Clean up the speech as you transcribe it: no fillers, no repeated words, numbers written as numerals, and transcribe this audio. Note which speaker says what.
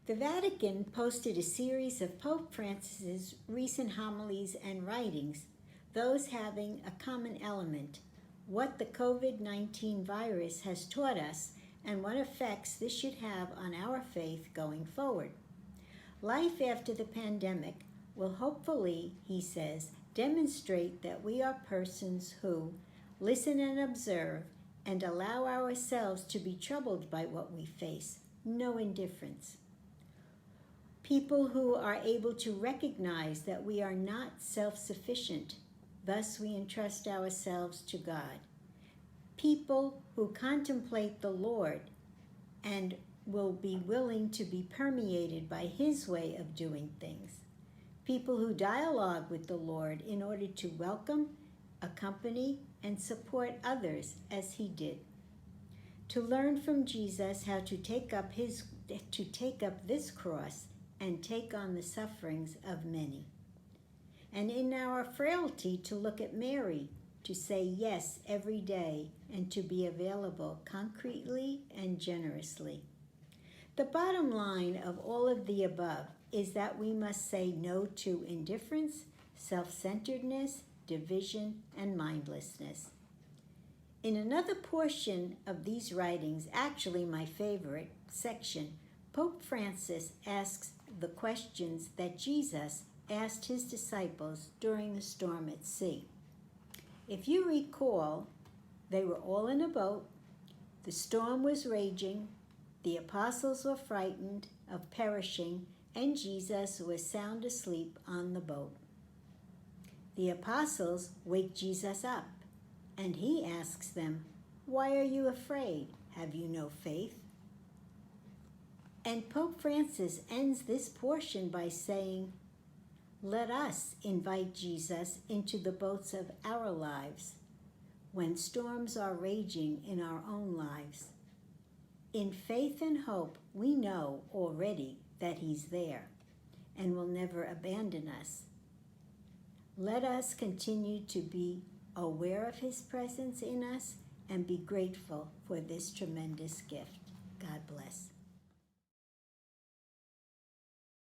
Speaker 1: The Vatican posted a series of Pope Francis's recent homilies and writings, those having a common element: what the COVID-19 virus has taught us and what effects this should have on our faith going forward. Life after the pandemic will hopefully, he says, demonstrate that we are persons who listen and observe and allow ourselves to be troubled by what we face, no indifference. People who are able to recognize that we are not self-sufficient, thus we entrust ourselves to God. People who contemplate the Lord and will be willing to be permeated by His way of doing things. People who dialogue with the Lord in order to welcome, accompany, and support others as He did. To learn from Jesus how to take up this cross and take on the sufferings of many. And in our frailty to look at Mary, to say yes every day and to be available concretely and generously. The bottom line of all of the above is that we must say no to indifference, self-centeredness, division, and mindlessness. In another portion of these writings, actually my favorite section, Pope Francis asks the questions that Jesus asked his disciples during the storm at sea. If you recall, they were all in a boat, the storm was raging, the apostles were frightened of perishing, and Jesus was sound asleep on the boat. The apostles wake Jesus up, and he asks them, "Why are you afraid? Have you no faith?" And Pope Francis ends this portion by saying, let us invite Jesus into the boats of our lives when storms are raging in our own lives. In faith and hope, we know already that He's there and will never abandon us. Let us continue to be aware of His presence in us and be grateful for this tremendous gift. God bless.